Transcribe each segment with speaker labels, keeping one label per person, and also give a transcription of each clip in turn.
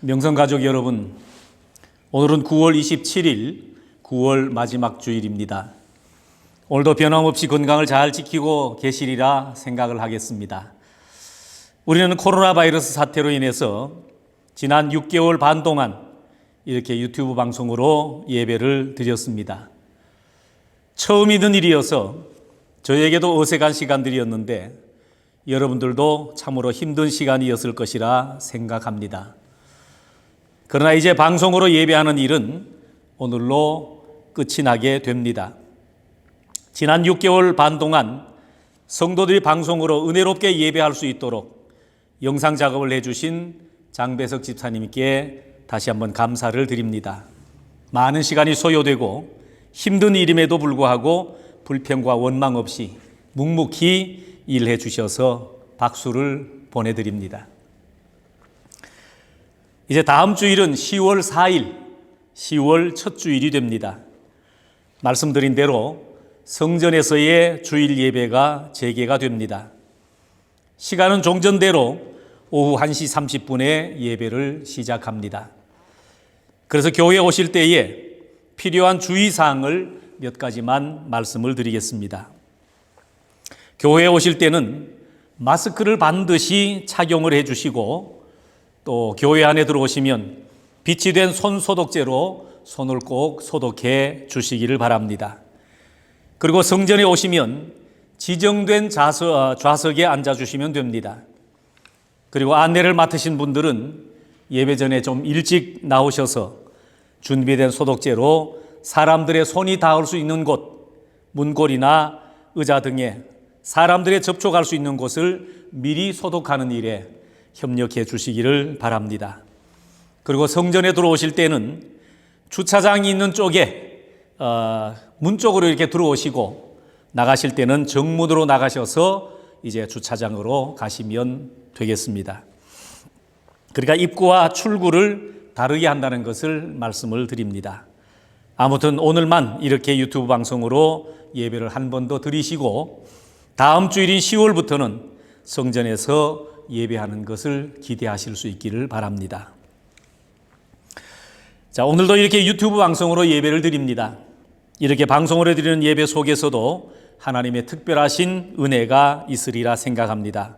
Speaker 1: 명성가족 여러분, 오늘은 9월 27일, 9월 마지막 주일입니다. 오늘도 변함없이 건강을 잘 지키고 계시리라 생각을 하겠습니다. 우리는 코로나 바이러스 사태로 인해서 지난 6개월 반 동안 이렇게 유튜브 방송으로 예배를 드렸습니다. 처음 있는 일이어서 저에게도 어색한 시간들이었는데 여러분들도 참으로 힘든 시간이었을 것이라 생각합니다. 그러나 이제 방송으로 예배하는 일은 오늘로 끝이 나게 됩니다. 지난 6개월 반 동안 성도들이 방송으로 은혜롭게 예배할 수 있도록 영상 작업을 해주신 장배석 집사님께 다시 한번 감사를 드립니다. 많은 시간이 소요되고 힘든 일임에도 불구하고 불평과 원망 없이 묵묵히 일해 주셔서 박수를 보내드립니다. 이제 다음 주일은 10월 4일, 10월 첫 주일이 됩니다. 말씀드린 대로 성전에서의 주일 예배가 재개가 됩니다. 시간은 종전대로 오후 1시 30분에 예배를 시작합니다. 그래서 교회에 오실 때에 필요한 주의사항을 몇 가지만 말씀을 드리겠습니다. 교회에 오실 때는 마스크를 반드시 착용을 해주시고 또 교회 안에 들어오시면 빛이 된 손 소독제로 손을 꼭 소독해 주시기를 바랍니다. 그리고 성전에 오시면 지정된 좌석에 앉아주시면 됩니다. 그리고 안내를 맡으신 분들은 예배 전에 좀 일찍 나오셔서 준비된 소독제로 사람들의 손이 닿을 수 있는 곳, 문고리나 의자 등에 사람들의 접촉할 수 있는 곳을 미리 소독하는 일에 협력해 주시기를 바랍니다. 그리고 성전에 들어오실 때는 주차장이 있는 쪽에 문 쪽으로 이렇게 들어오시고 나가실 때는 정문으로 나가셔서 이제 주차장으로 가시면 되겠습니다. 그러니까 입구와 출구를 다르게 한다는 것을 말씀을 드립니다. 아무튼 오늘만 이렇게 유튜브 방송으로 예배를 한 번 더 드리시고 다음 주일인 10월부터는 성전에서 예배하는 것을 기대하실 수 있기를 바랍니다. 자, 오늘도 이렇게 유튜브 방송으로 예배를 드립니다. 이렇게 방송으로 드리는 예배 속에서도 하나님의 특별하신 은혜가 있으리라 생각합니다.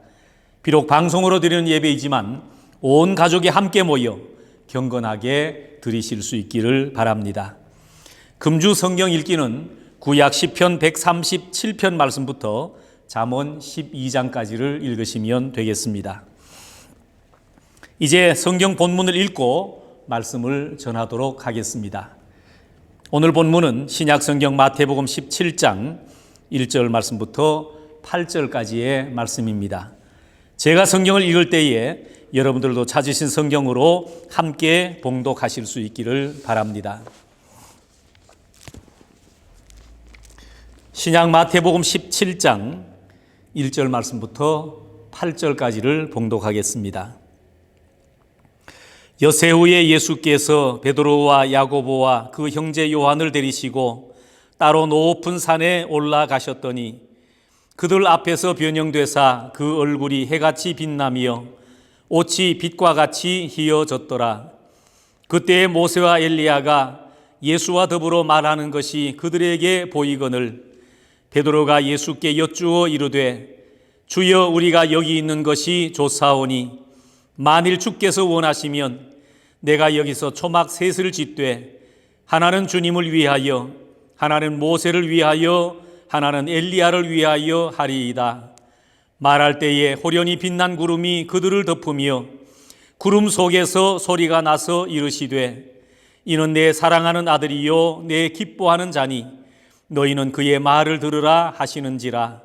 Speaker 1: 비록 방송으로 드리는 예배이지만 온 가족이 함께 모여 경건하게 드리실 수 있기를 바랍니다. 금주 성경 읽기는 구약 시편 137편 말씀부터 잠언 12장까지를 읽으시면 되겠습니다. 이제 성경 본문을 읽고 말씀을 전하도록 하겠습니다. 오늘 본문은 신약 성경 마태복음 17장 1절 말씀부터 8절까지의 말씀입니다. 제가 성경을 읽을 때에 여러분들도 찾으신 성경으로 함께 봉독하실 수 있기를 바랍니다. 신약 마태복음 17장 1절 말씀부터 8절까지를 봉독하겠습니다. 여세 후에 예수께서 베드로와 야고보와 그 형제 요한을 데리시고 따로 높은 산에 올라가셨더니 그들 앞에서 변형되사 그 얼굴이 해같이 빛나며 옷이 빛과 같이 희어졌더라. 그때 모세와 엘리야가 예수와 더불어 말하는 것이 그들에게 보이거늘 베드로가 예수께 여쭈어 이르되 주여 우리가 여기 있는 것이 좋사오니 만일 주께서 원하시면 내가 여기서 초막 셋을 짓되 하나는 주님을 위하여 하나는 모세를 위하여 하나는 엘리야를 위하여 하리이다. 말할 때에 호련히 빛난 구름이 그들을 덮으며 구름 속에서 소리가 나서 이르시되 이는 내 사랑하는 아들이요 내 기뻐하는 자니 너희는 그의 말을 들으라 하시는지라.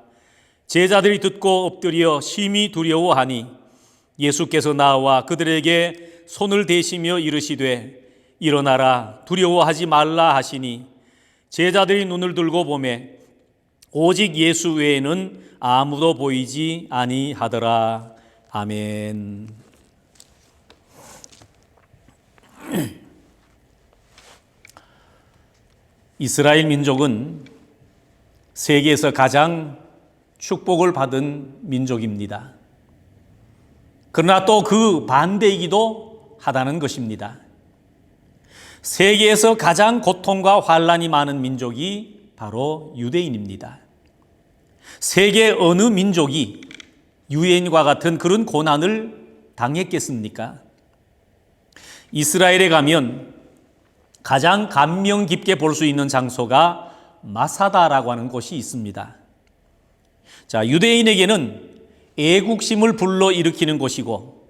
Speaker 1: 제자들이 듣고 엎드려 심히 두려워하니 예수께서 나와 그들에게 손을 대시며 이르시되 일어나라 두려워하지 말라 하시니 제자들이 눈을 들고 보매 오직 예수 외에는 아무도 보이지 아니하더라. 아멘. 이스라엘 민족은 세계에서 가장 축복을 받은 민족입니다. 그러나 또 그 반대이기도 하다는 것입니다. 세계에서 가장 고통과 환난이 많은 민족이 바로 유대인입니다. 세계 어느 민족이 유대인과 같은 그런 고난을 당했겠습니까? 이스라엘에 가면 가장 감명 깊게 볼 수 있는 장소가 마사다라고 하는 곳이 있습니다. 자, 유대인에게는 애국심을 불러일으키는 곳이고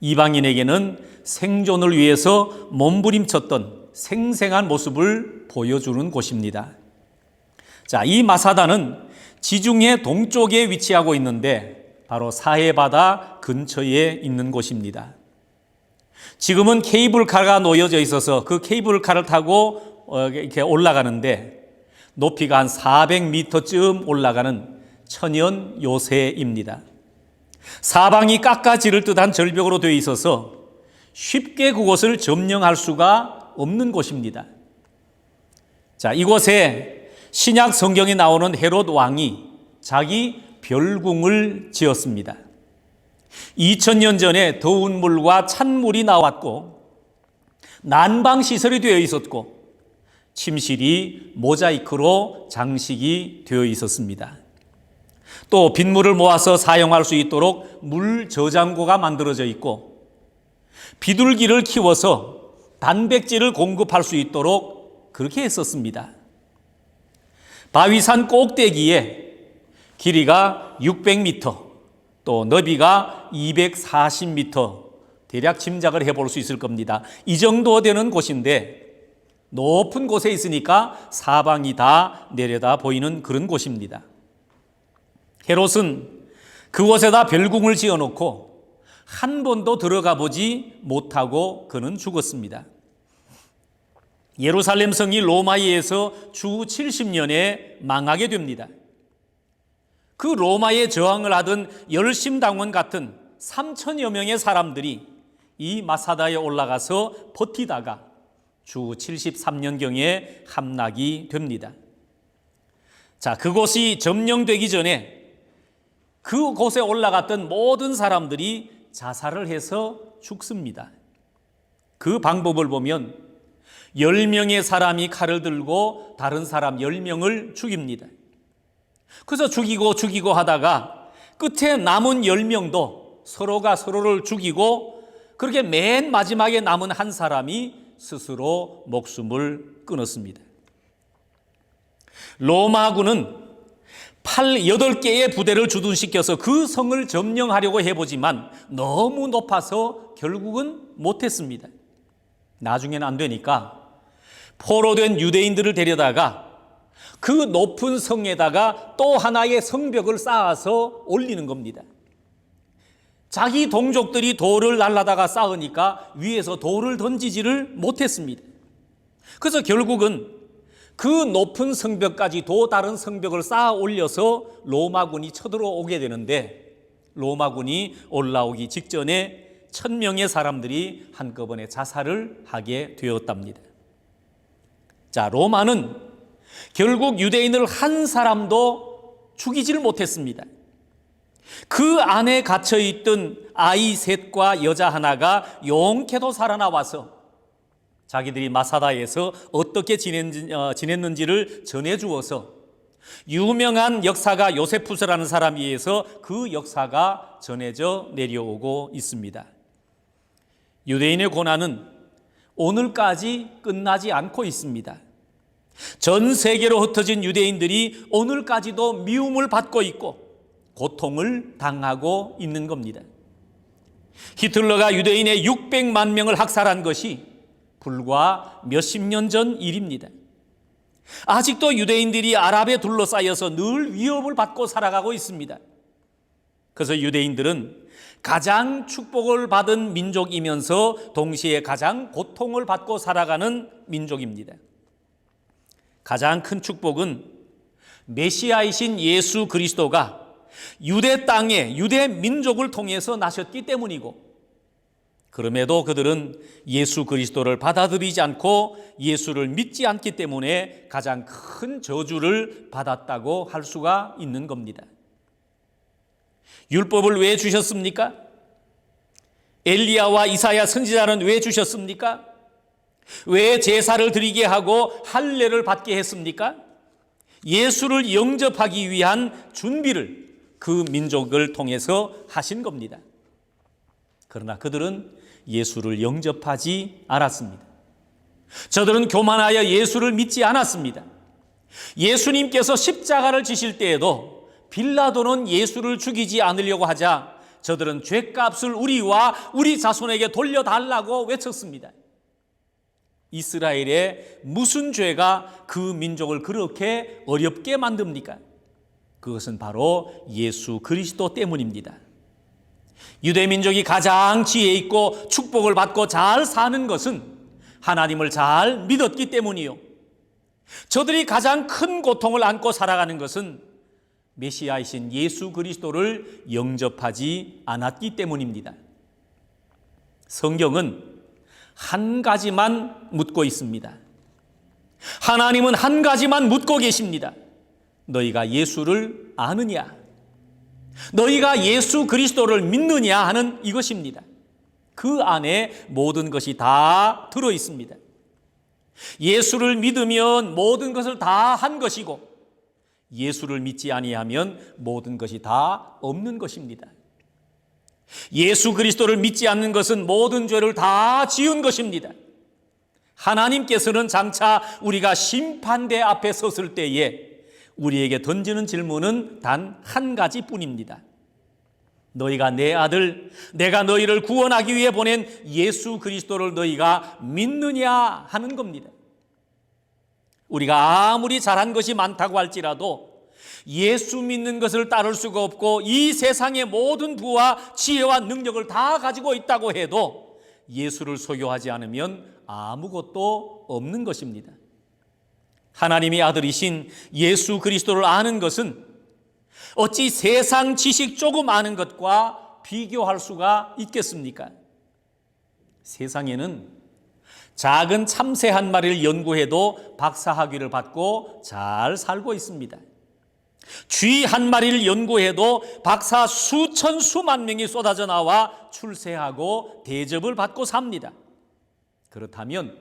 Speaker 1: 이방인에게는 생존을 위해서 몸부림쳤던 생생한 모습을 보여주는 곳입니다. 자, 이 마사다는 지중해 동쪽에 위치하고 있는데 바로 사해바다 근처에 있는 곳입니다. 지금은 케이블카가 놓여져 있어서 그 케이블카를 타고 이렇게 올라가는데 높이가 한 400m쯤 올라가는 천연 요새입니다. 사방이 깎아지를 듯한 절벽으로 되어 있어서 쉽게 그곳을 점령할 수가 없는 곳입니다. 자, 이곳에 신약 성경에 나오는 헤롯 왕이 자기 별궁을 지었습니다. 2000년 전에 더운 물과 찬물이 나왔고 난방 시설이 되어 있었고 침실이 모자이크로 장식이 되어 있었습니다. 또 빗물을 모아서 사용할 수 있도록 물 저장고가 만들어져 있고 비둘기를 키워서 단백질을 공급할 수 있도록 그렇게 했었습니다. 바위산 꼭대기에 길이가 600m 또 너비가 240m 대략 짐작을 해볼 수 있을 겁니다. 이 정도 되는 곳인데 높은 곳에 있으니까 사방이 다 내려다 보이는 그런 곳입니다. 헤롯은 그곳에다 별궁을 지어놓고 한 번도 들어가 보지 못하고 그는 죽었습니다. 예루살렘 성이 로마에 의해서 주 70년에 망하게 됩니다. 그 로마에 저항을 하던 열심당원 같은 3천여 명의 사람들이 이 마사다에 올라가서 버티다가 주 73년경에 함락이 됩니다. 자, 그곳이 점령되기 전에 그곳에 올라갔던 모든 사람들이 자살을 해서 죽습니다. 그 방법을 보면 10명의 사람이 칼을 들고 다른 사람 10명을 죽입니다. 그래서 죽이고 하다가 끝에 남은 10명도 서로가 서로를 죽이고 그렇게 맨 마지막에 남은 한 사람이 스스로 목숨을 끊었습니다. 로마군은 8개의 부대를 주둔시켜서 그 성을 점령하려고 해보지만 너무 높아서 결국은 못했습니다. 나중에는 안 되니까 포로된 유대인들을 데려다가 그 높은 성에다가 또 하나의 성벽을 쌓아서 올리는 겁니다. 자기 동족들이 돌을 날라다가 쌓으니까 위에서 돌을 던지지를 못했습니다. 그래서 결국은 그 높은 성벽까지 또 다른 성벽을 쌓아 올려서 로마군이 쳐들어오게 되는데 로마군이 올라오기 직전에 1000명의 사람들이 한꺼번에 자살을 하게 되었답니다. 자, 로마는 결국 유대인을 한 사람도 죽이지를 못했습니다. 그 안에 갇혀있던 아이 셋과 여자 하나가 용케도 살아나와서 자기들이 마사다에서 어떻게 지냈는지를 전해주어서 유명한 역사가 요세푸스라는 사람에 의해서 그 역사가 전해져 내려오고 있습니다. 유대인의 고난은 오늘까지 끝나지 않고 있습니다. 전 세계로 흩어진 유대인들이 오늘까지도 미움을 받고 있고 고통을 당하고 있는 겁니다. 히틀러가 유대인의 600만 명을 학살한 것이 불과 몇십 년 전 일입니다. 아직도 유대인들이 아랍에 둘러싸여서 늘 위협을 받고 살아가고 있습니다. 그래서 유대인들은 가장 축복을 받은 민족이면서 동시에 가장 고통을 받고 살아가는 민족입니다. 가장 큰 축복은 메시아이신 예수 그리스도가 유대 땅에 유대 민족을 통해서 나셨기 때문이고 그럼에도 그들은 예수 그리스도를 받아들이지 않고 예수를 믿지 않기 때문에 가장 큰 저주를 받았다고 할 수가 있는 겁니다. 율법을 왜 주셨습니까? 엘리야와 이사야 선지자는 왜 주셨습니까? 왜 제사를 드리게 하고 할례를 받게 했습니까? 예수를 영접하기 위한 준비를 그 민족을 통해서 하신 겁니다. 그러나 그들은 예수를 영접하지 않았습니다. 저들은 교만하여 예수를 믿지 않았습니다. 예수님께서 십자가를 지실 때에도 빌라도는 예수를 죽이지 않으려고 하자 저들은 죗값을 우리와 우리 자손에게 돌려달라고 외쳤습니다. 이스라엘의 무슨 죄가 그 민족을 그렇게 어렵게 만듭니까? 그것은 바로 예수 그리스도 때문입니다. 유대 민족이 가장 지혜 있고 축복을 받고 잘 사는 것은 하나님을 잘 믿었기 때문이요. 저들이 가장 큰 고통을 안고 살아가는 것은 메시아이신 예수 그리스도를 영접하지 않았기 때문입니다. 성경은 한 가지만 묻고 있습니다. 하나님은 한 가지만 묻고 계십니다. 너희가 예수를 아느냐? 너희가 예수 그리스도를 믿느냐 하는 이것입니다. 그 안에 모든 것이 다 들어 있습니다. 예수를 믿으면 모든 것을 다 한 것이고 예수를 믿지 아니하면 모든 것이 다 없는 것입니다. 예수 그리스도를 믿지 않는 것은 모든 죄를 다 지은 것입니다. 하나님께서는 장차 우리가 심판대 앞에 섰을 때에 우리에게 던지는 질문은 단 한 가지뿐입니다. 너희가 내 아들, 내가 너희를 구원하기 위해 보낸 예수 그리스도를 너희가 믿느냐 하는 겁니다. 우리가 아무리 잘한 것이 많다고 할지라도 예수 믿는 것을 따를 수가 없고 이 세상의 모든 부와 지혜와 능력을 다 가지고 있다고 해도 예수를 소유하지 않으면 아무것도 없는 것입니다. 하나님의 아들이신 예수 그리스도를 아는 것은 어찌 세상 지식 조금 아는 것과 비교할 수가 있겠습니까? 세상에는 작은 참새 한 마리를 연구해도 박사학위를 받고 잘 살고 있습니다. 쥐 한 마리를 연구해도 박사 수천 수만 명이 쏟아져 나와 출세하고 대접을 받고 삽니다. 그렇다면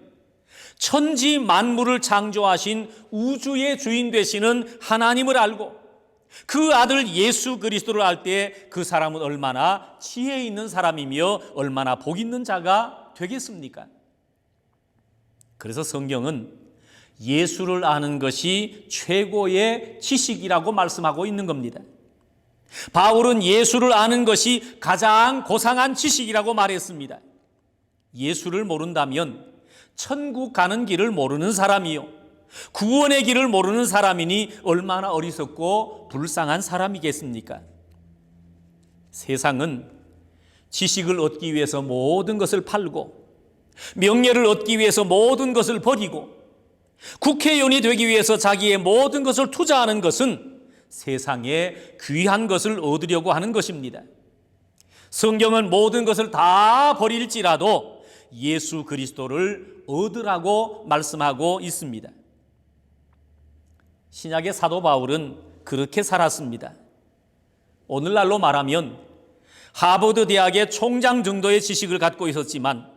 Speaker 1: 천지 만물을 창조하신 우주의 주인 되시는 하나님을 알고 그 아들 예수 그리스도를 알 때 그 사람은 얼마나 지혜 있는 사람이며 얼마나 복 있는 자가 되겠습니까? 그래서 성경은 예수를 아는 것이 최고의 지식이라고 말씀하고 있는 겁니다. 바울은 예수를 아는 것이 가장 고상한 지식이라고 말했습니다. 예수를 모른다면 천국 가는 길을 모르는 사람이요, 구원의 길을 모르는 사람이니 얼마나 어리석고 불쌍한 사람이겠습니까? 세상은 지식을 얻기 위해서 모든 것을 팔고 명예를 얻기 위해서 모든 것을 버리고 국회의원이 되기 위해서 자기의 모든 것을 투자하는 것은 세상에 귀한 것을 얻으려고 하는 것입니다. 성경은 모든 것을 다 버릴지라도 예수 그리스도를 얻으라고 말씀하고 있습니다. 신약의 사도 바울은 그렇게 살았습니다. 오늘날로 말하면 하버드 대학의 총장 정도의 지식을 갖고 있었지만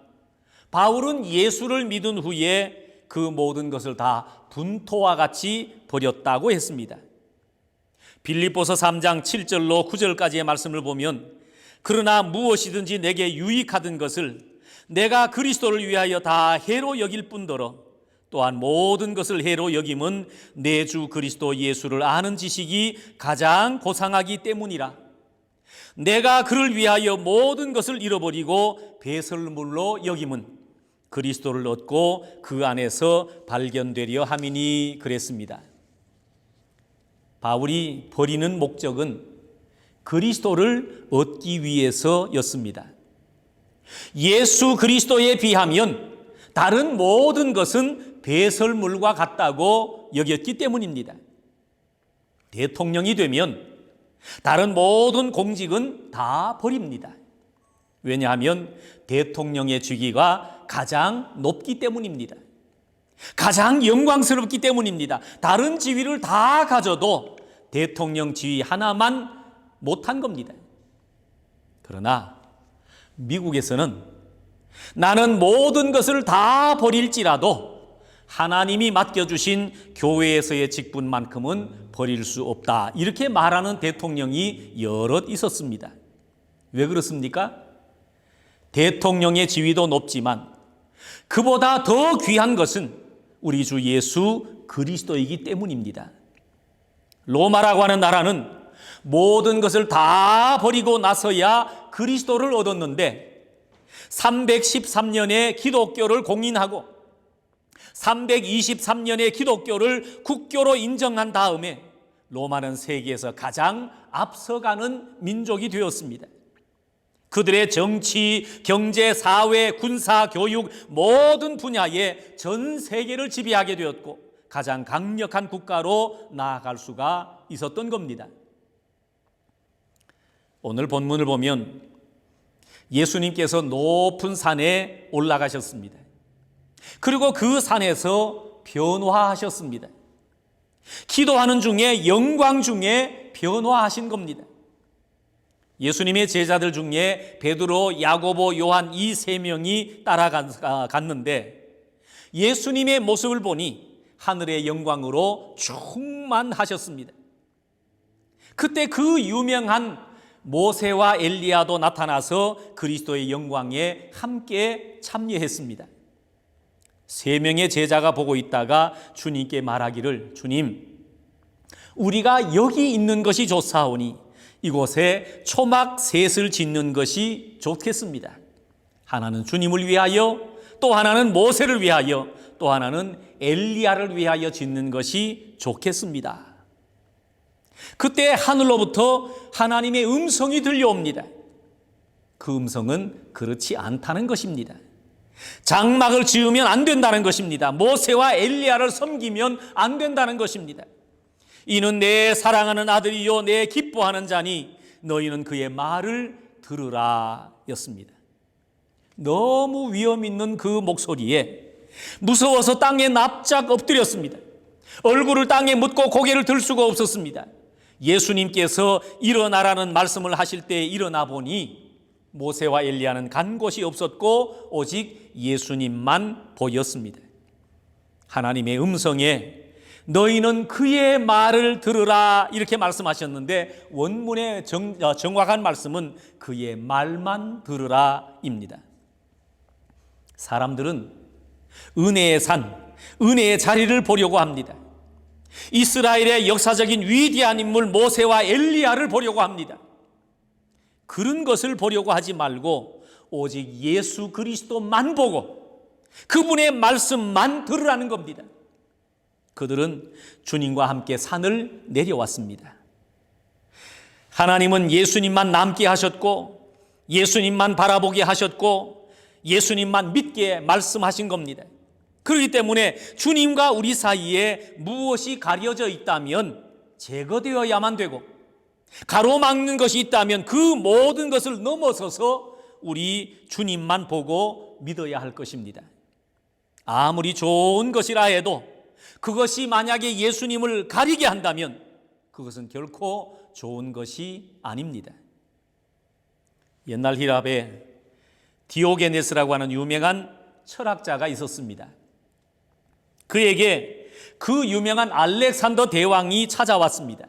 Speaker 1: 바울은 예수를 믿은 후에 그 모든 것을 다 분토와 같이 버렸다고 했습니다. 빌립보서 3장 7절로 9절까지의 말씀을 보면 그러나 무엇이든지 내게 유익하던 것을 내가 그리스도를 위하여 다 해로 여길 뿐더러 또한 모든 것을 해로 여김은 내 주 그리스도 예수를 아는 지식이 가장 고상하기 때문이라. 내가 그를 위하여 모든 것을 잃어버리고 배설물로 여김은 그리스도를 얻고 그 안에서 발견되려 함이니 그랬습니다. 바울이 버리는 목적은 그리스도를 얻기 위해서였습니다. 예수 그리스도에 비하면 다른 모든 것은 배설물과 같다고 여겼기 때문입니다. 대통령이 되면 다른 모든 공직은 다 버립니다. 왜냐하면 대통령의 직위가 가장 높기 때문입니다. 가장 영광스럽기 때문입니다. 다른 지위를 다 가져도 대통령 지위 하나만 못한 겁니다. 그러나 미국에서는 나는 모든 것을 다 버릴지라도 하나님이 맡겨주신 교회에서의 직분만큼은 버릴 수 없다, 이렇게 말하는 대통령이 여럿 있었습니다. 왜 그렇습니까? 대통령의 지위도 높지만 그보다 더 귀한 것은 우리 주 예수 그리스도이기 때문입니다. 로마라고 하는 나라는 모든 것을 다 버리고 나서야 그리스도를 얻었는데 313년에 기독교를 공인하고 323년에 기독교를 국교로 인정한 다음에 로마는 세계에서 가장 앞서가는 민족이 되었습니다. 그들의 정치, 경제, 사회, 군사, 교육 모든 분야에 전 세계를 지배하게 되었고 가장 강력한 국가로 나아갈 수가 있었던 겁니다. 오늘 본문을 보면 예수님께서 높은 산에 올라가셨습니다. 그리고 그 산에서 변화하셨습니다. 기도하는 중에, 영광 중에 변화하신 겁니다. 예수님의 제자들 중에 베드로, 야고보, 요한 이 세 명이 따라갔는데 예수님의 모습을 보니 하늘의 영광으로 충만하셨습니다. 그때 그 유명한 모세와 엘리야도 나타나서 그리스도의 영광에 함께 참여했습니다. 세 명의 제자가 보고 있다가 주님께 말하기를, 주님, 우리가 여기 있는 것이 좋사오니 이곳에 초막 셋을 짓는 것이 좋겠습니다. 하나는 주님을 위하여, 또 하나는 모세를 위하여, 또 하나는 엘리야를 위하여 짓는 것이 좋겠습니다. 그때 하늘로부터 하나님의 음성이 들려옵니다. 그 음성은 그렇지 않다는 것입니다. 장막을 지으면 안 된다는 것입니다. 모세와 엘리야를 섬기면 안 된다는 것입니다. 이는 내 사랑하는 아들이요 내 기뻐하는 자니 너희는 그의 말을 들으라 였습니다. 너무 위험 있는 그 목소리에 무서워서 땅에 납작 엎드렸습니다. 얼굴을 땅에 묻고 고개를 들 수가 없었습니다. 예수님께서 일어나라는 말씀을 하실 때 일어나 보니 모세와 엘리야는 간 곳이 없었고 오직 예수님만 보였습니다. 하나님의 음성에 너희는 그의 말을 들으라 이렇게 말씀하셨는데 원문의 정확한 말씀은 그의 말만 들으라입니다. 사람들은 은혜의 산, 은혜의 자리를 보려고 합니다. 이스라엘의 역사적인 위대한 인물 모세와 엘리야를 보려고 합니다. 그런 것을 보려고 하지 말고 오직 예수 그리스도만 보고 그분의 말씀만 들으라는 겁니다. 그들은 주님과 함께 산을 내려왔습니다. 하나님은 예수님만 남게 하셨고 예수님만 바라보게 하셨고 예수님만 믿게 말씀하신 겁니다. 그렇기 때문에 주님과 우리 사이에 무엇이 가려져 있다면 제거되어야만 되고 가로막는 것이 있다면 그 모든 것을 넘어서서 우리 주님만 보고 믿어야 할 것입니다. 아무리 좋은 것이라 해도 그것이 만약에 예수님을 가리게 한다면 그것은 결코 좋은 것이 아닙니다. 옛날 히랍에 디오게네스라고 하는 유명한 철학자가 있었습니다. 그에게 그 유명한 알렉산더 대왕이 찾아왔습니다.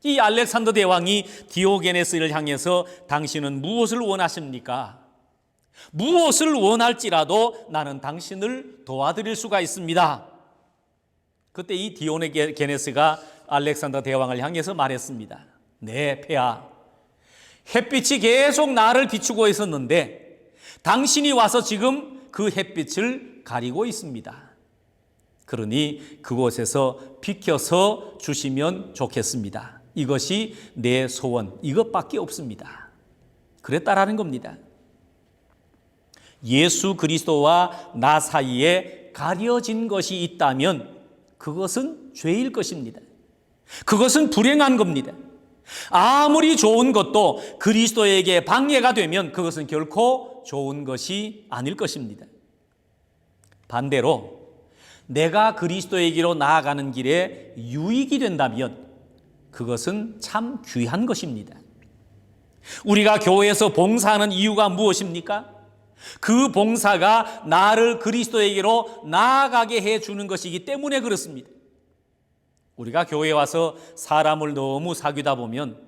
Speaker 1: 이 알렉산더 대왕이 디오게네스를 향해서 당신은 무엇을 원하십니까? 무엇을 원할지라도 나는 당신을 도와드릴 수가 있습니다. 그때 이 디오게네스가 알렉산더 대왕을 향해서 말했습니다. 네, 폐하. 햇빛이 계속 나를 비추고 있었는데 당신이 와서 지금 그 햇빛을 가리고 있습니다. 그러니 그곳에서 비켜서 주시면 좋겠습니다. 이것이 내 소원, 이것밖에 없습니다. 그랬다라는 겁니다. 예수 그리스도와 나 사이에 가려진 것이 있다면 그것은 죄일 것입니다. 그것은 불행한 겁니다. 아무리 좋은 것도 그리스도에게 방해가 되면 그것은 결코 좋은 것이 아닐 것입니다. 반대로 내가 그리스도에게로 나아가는 길에 유익이 된다면 그것은 참 귀한 것입니다. 우리가 교회에서 봉사하는 이유가 무엇입니까? 그 봉사가 나를 그리스도에게로 나아가게 해주는 것이기 때문에 그렇습니다. 우리가 교회에 와서 사람을 너무 사귀다 보면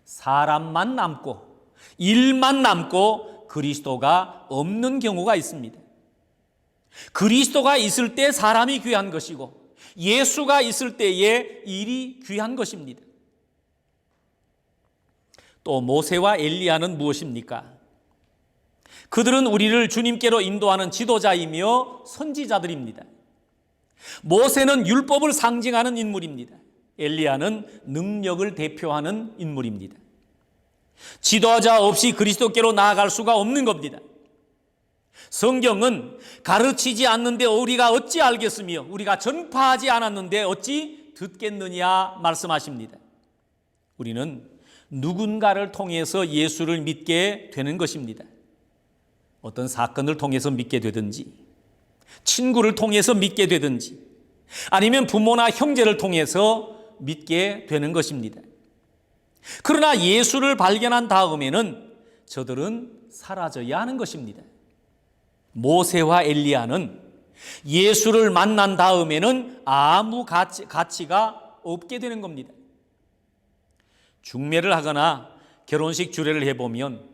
Speaker 1: 사람만 남고 일만 남고 그리스도가 없는 경우가 있습니다. 그리스도가 있을 때 사람이 귀한 것이고 예수가 있을 때에 일이 귀한 것입니다. 또 모세와 엘리야는 무엇입니까? 그들은 우리를 주님께로 인도하는 지도자이며 선지자들입니다. 모세는 율법을 상징하는 인물입니다. 엘리야는 능력을 대표하는 인물입니다. 지도자 없이 그리스도께로 나아갈 수가 없는 겁니다. 성경은 가르치지 않는데 우리가 어찌 알겠으며 우리가 전파하지 않았는데 어찌 듣겠느냐 말씀하십니다. 우리는 누군가를 통해서 예수를 믿게 되는 것입니다. 어떤 사건을 통해서 믿게 되든지 친구를 통해서 믿게 되든지 아니면 부모나 형제를 통해서 믿게 되는 것입니다. 그러나 예수를 발견한 다음에는 저들은 사라져야 하는 것입니다. 모세와 엘리야는 예수를 만난 다음에는 아무 가치가 없게 되는 겁니다. 중매를 하거나 결혼식 주례를 해보면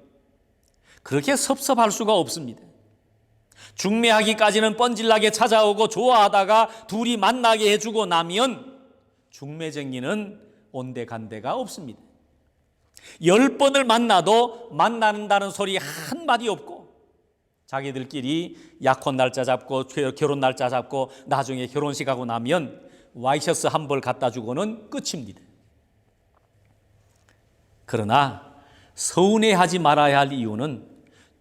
Speaker 1: 그렇게 섭섭할 수가 없습니다. 중매하기까지는 뻔질나게 찾아오고 좋아하다가 둘이 만나게 해주고 나면 중매쟁이는 온데간데가 없습니다. 10번을 만나도 만난다는 소리 한마디 없고 자기들끼리 약혼 날짜 잡고 결혼 날짜 잡고 나중에 결혼식하고 나면 와이셔츠 한 벌 갖다 주고는 끝입니다. 그러나 서운해하지 말아야 할 이유는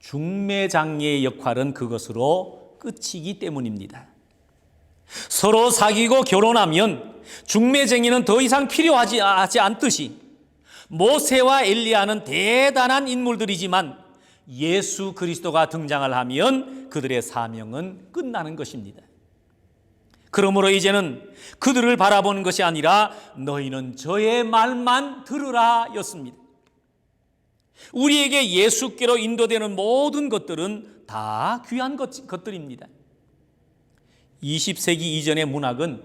Speaker 1: 중매장녀의 역할은 그것으로 끝이기 때문입니다. 서로 사귀고 결혼하면 중매쟁이는 더 이상 필요하지 않듯이 모세와 엘리야는 대단한 인물들이지만 예수 그리스도가 등장을 하면 그들의 사명은 끝나는 것입니다. 그러므로 이제는 그들을 바라보는 것이 아니라 너희는 저의 말만 들으라 였습니다. 우리에게 예수께로 인도되는 모든 것들은 다 귀한 것들입니다. 20세기 이전의 문학은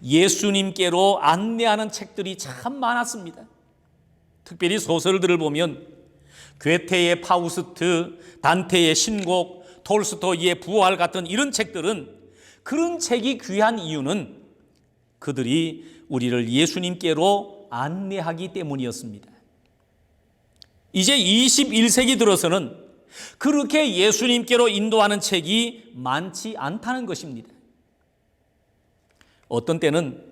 Speaker 1: 예수님께로 안내하는 책들이 참 많았습니다. 특별히 소설들을 보면 괴테의 파우스트, 단테의 신곡, 톨스토이의 부활 같은 이런 책들은 그런 책이 귀한 이유는 그들이 우리를 예수님께로 안내하기 때문이었습니다. 이제 21세기 들어서는 그렇게 예수님께로 인도하는 책이 많지 않다는 것입니다. 어떤 때는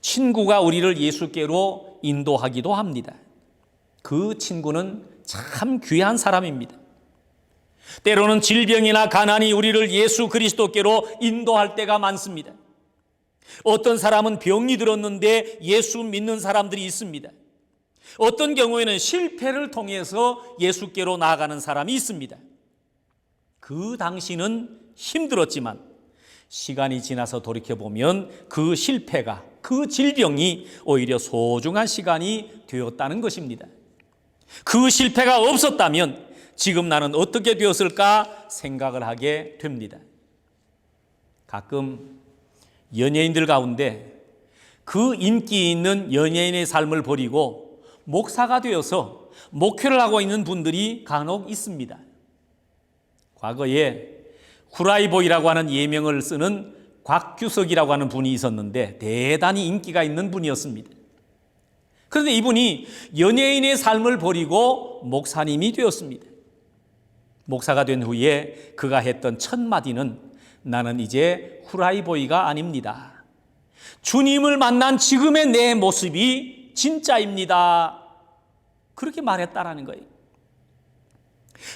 Speaker 1: 친구가 우리를 예수께로 인도하기도 합니다. 그 친구는 참 귀한 사람입니다. 때로는 질병이나 가난이 우리를 예수 그리스도께로 인도할 때가 많습니다. 어떤 사람은 병이 들었는데 예수 믿는 사람들이 있습니다. 어떤 경우에는 실패를 통해서 예수께로 나아가는 사람이 있습니다. 그 당시는 힘들었지만 시간이 지나서 돌이켜보면 그 실패가, 그 질병이 오히려 소중한 시간이 되었다는 것입니다. 그 실패가 없었다면 지금 나는 어떻게 되었을까 생각을 하게 됩니다. 가끔 연예인들 가운데 그 인기 있는 연예인의 삶을 버리고 목사가 되어서 목회를 하고 있는 분들이 간혹 있습니다. 과거에 후라이보이라고 하는 예명을 쓰는 곽규석이라고 하는 분이 있었는데 대단히 인기가 있는 분이었습니다. 그런데 이분이 연예인의 삶을 버리고 목사님이 되었습니다. 목사가 된 후에 그가 했던 첫 마디는 나는 이제 후라이보이가 아닙니다. 주님을 만난 지금의 내 모습이 진짜입니다. 그렇게 말했다라는 거예요.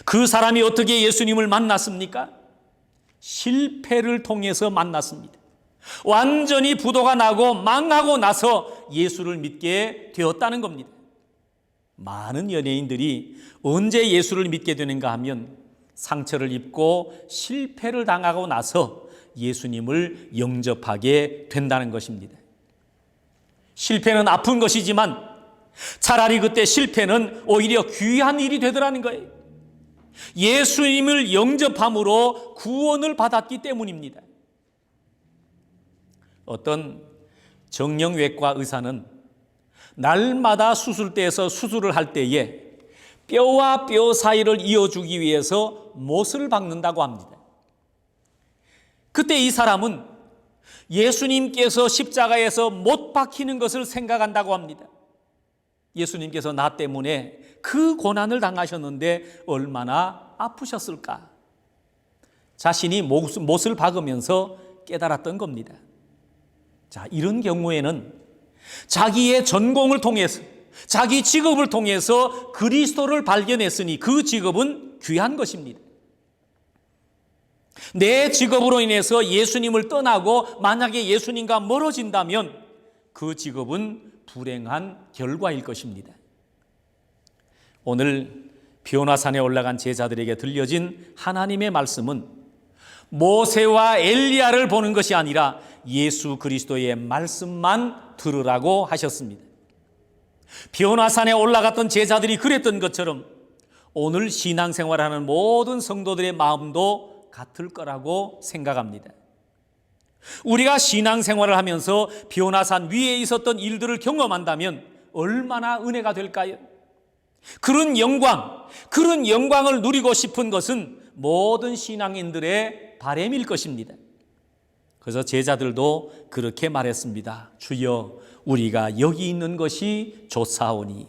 Speaker 1: 그 사람이 어떻게 예수님을 만났습니까? 실패를 통해서 만났습니다. 완전히 부도가 나고 망하고 나서 예수를 믿게 되었다는 겁니다. 많은 연예인들이 언제 예수를 믿게 되는가 하면 상처를 입고 실패를 당하고 나서 예수님을 영접하게 된다는 것입니다. 실패는 아픈 것이지만 차라리 그때 실패는 오히려 귀한 일이 되더라는 거예요. 예수님을 영접함으로 구원을 받았기 때문입니다. 어떤 정형외과 의사는 날마다 수술대에서 수술을 할 때에 뼈와 뼈 사이를 이어주기 위해서 못을 박는다고 합니다. 그때 이 사람은 예수님께서 십자가에서 못 박히는 것을 생각한다고 합니다. 예수님께서 나 때문에 그 고난을 당하셨는데 얼마나 아프셨을까? 자신이 못을 박으면서 깨달았던 겁니다. 자, 이런 경우에는 자기의 전공을 통해서, 자기 직업을 통해서 그리스도를 발견했으니 그 직업은 귀한 것입니다. 내 직업으로 인해서 예수님을 떠나고 만약에 예수님과 멀어진다면 그 직업은 불행한 결과일 것입니다. 오늘 비오나산에 올라간 제자들에게 들려진 하나님의 말씀은 모세와 엘리야를 보는 것이 아니라 예수 그리스도의 말씀만 들으라고 하셨습니다. 비오나산에 올라갔던 제자들이 그랬던 것처럼 오늘 신앙생활하는 모든 성도들의 마음도 같을 거라고 생각합니다. 우리가 신앙생활을 하면서 비오나산 위에 있었던 일들을 경험한다면 얼마나 은혜가 될까요? 그런 영광을 누리고 싶은 것은 모든 신앙인들의 바람일 것입니다. 그래서 제자들도 그렇게 말했습니다. 주여, 우리가 여기 있는 것이 좋사오니.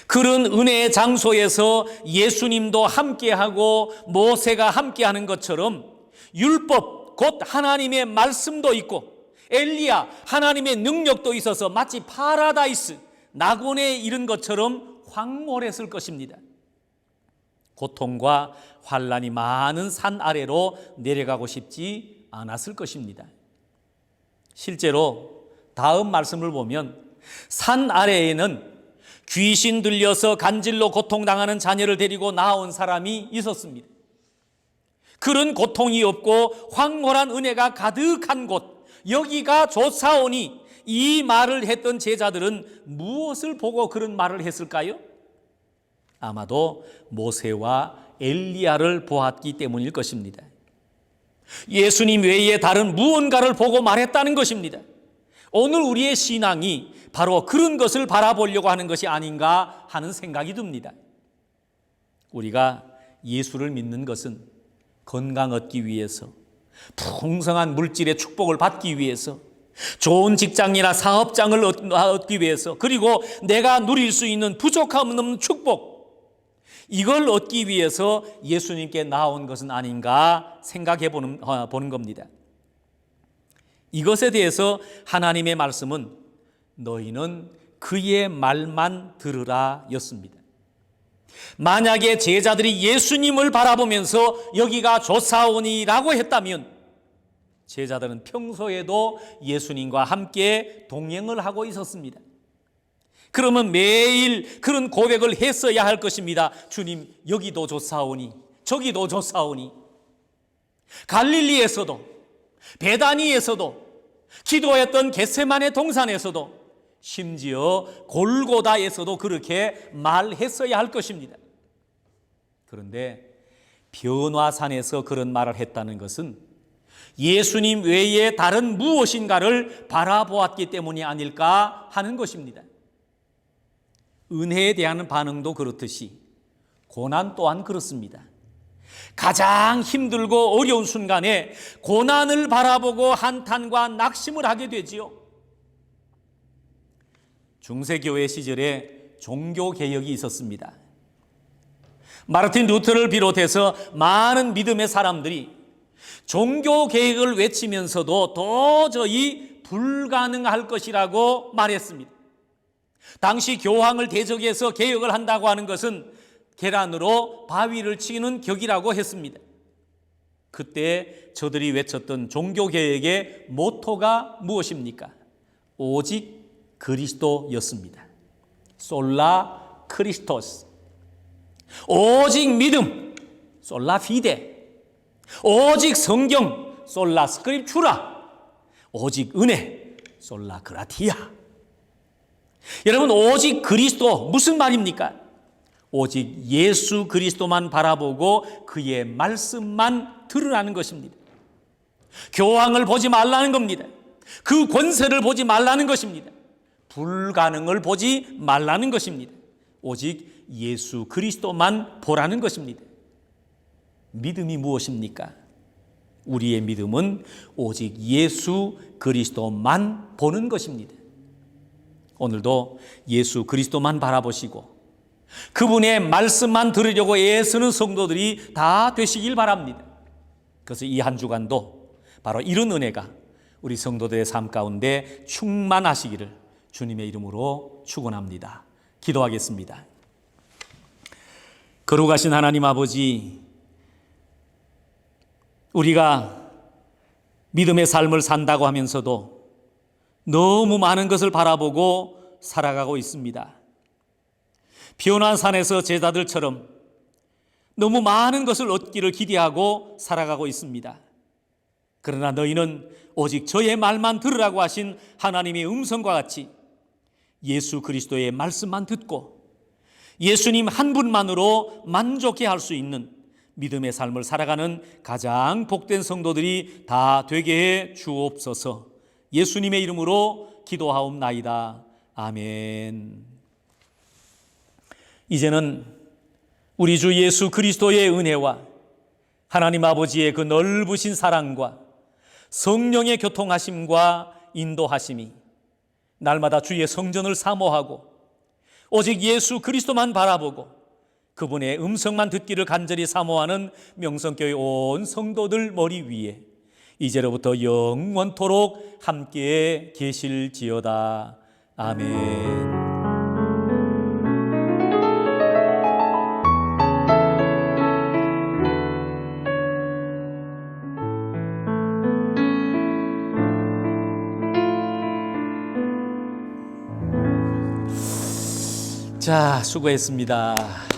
Speaker 1: 그런 은혜의 장소에서 예수님도 함께하고 모세가 함께하는 것처럼 율법, 곧 하나님의 말씀도 있고 엘리야, 하나님의 능력도 있어서 마치 파라다이스, 낙원에 이른 것처럼 황홀했을 것입니다. 고통과 환난이 많은 산 아래로 내려가고 싶지 않았을 것입니다. 실제로 다음 말씀을 보면 산 아래에는 귀신 들려서 간질로 고통당하는 자녀를 데리고 나온 사람이 있었습니다. 그런 고통이 없고 황홀한 은혜가 가득한 곳, 여기가 좋사오니, 이 말을 했던 제자들은 무엇을 보고 그런 말을 했을까요? 아마도 모세와 엘리야를 보았기 때문일 것입니다. 예수님 외에 다른 무언가를 보고 말했다는 것입니다. 오늘 우리의 신앙이 바로 그런 것을 바라보려고 하는 것이 아닌가 하는 생각이 듭니다. 우리가 예수를 믿는 것은 건강 얻기 위해서, 풍성한 물질의 축복을 받기 위해서, 좋은 직장이나 사업장을 얻기 위해서, 그리고 내가 누릴 수 있는 부족함 없는 축복, 이걸 얻기 위해서 예수님께 나온 것은 아닌가 생각해 보는 겁니다. 이것에 대해서 하나님의 말씀은 너희는 그의 말만 들으라 였습니다. 만약에 제자들이 예수님을 바라보면서 여기가 좋사오니라고 했다면 제자들은 평소에도 예수님과 함께 동행을 하고 있었습니다. 그러면 매일 그런 고백을 했어야 할 것입니다. 주님, 여기도 좋사오니, 저기도 좋사오니. 갈릴리에서도, 베다니에서도, 기도했던 겟세마네 동산에서도, 심지어 골고다에서도 그렇게 말했어야 할 것입니다. 그런데 변화산에서 그런 말을 했다는 것은 예수님 외에 다른 무엇인가를 바라보았기 때문이 아닐까 하는 것입니다. 은혜에 대한 반응도 그렇듯이 고난 또한 그렇습니다. 가장 힘들고 어려운 순간에 고난을 바라보고 한탄과 낙심을 하게 되지요. 중세교회 시절에 종교개혁이 있었습니다. 마르틴 루터를 비롯해서 많은 믿음의 사람들이 종교개혁을 외치면서도 도저히 불가능할 것이라고 말했습니다. 당시 교황을 대적해서 개혁을 한다고 하는 것은 계란으로 바위를 치는 격이라고 했습니다. 그때 저들이 외쳤던 종교개혁의 모토가 무엇입니까? 오직 그리스도였습니다. 솔라 크리스토스. 오직 믿음, 솔라 피데. 오직 성경, 솔라 스크립추라. 오직 은혜, 솔라 그라티아. 여러분, 오직 그리스도, 무슨 말입니까? 오직 예수 그리스도만 바라보고 그의 말씀만 들으라는 것입니다. 교황을 보지 말라는 겁니다. 그 권세를 보지 말라는 것입니다. 불가능을 보지 말라는 것입니다. 오직 예수 그리스도만 보라는 것입니다. 믿음이 무엇입니까? 우리의 믿음은 오직 예수 그리스도만 보는 것입니다. 오늘도 예수 그리스도만 바라보시고 그분의 말씀만 들으려고 애쓰는 성도들이 다 되시길 바랍니다. 그래서 이 한 주간도 바로 이런 은혜가 우리 성도들의 삶 가운데 충만하시기를 주님의 이름으로 축원합니다. 기도하겠습니다. 거룩하신 하나님 아버지, 우리가 믿음의 삶을 산다고 하면서도 너무 많은 것을 바라보고 살아가고 있습니다. 피오난 산에서 제자들처럼 너무 많은 것을 얻기를 기대하고 살아가고 있습니다. 그러나 너희는 오직 저의 말만 들으라고 하신 하나님의 음성과 같이 예수 그리스도의 말씀만 듣고 예수님 한 분만으로 만족해 할 수 있는 믿음의 삶을 살아가는 가장 복된 성도들이 다 되게 해 주옵소서. 예수님의 이름으로 기도하옵나이다. 아멘. 이제는 우리 주 예수 그리스도의 은혜와 하나님 아버지의 그 넓으신 사랑과 성령의 교통하심과 인도하심이 날마다 주의 성전을 사모하고 오직 예수 그리스도만 바라보고 그분의 음성만 듣기를 간절히 사모하는 명성교회 온 성도들 머리 위에 이제로부터 영원토록 함께 계실지어다. 아멘. 자, 수고했습니다.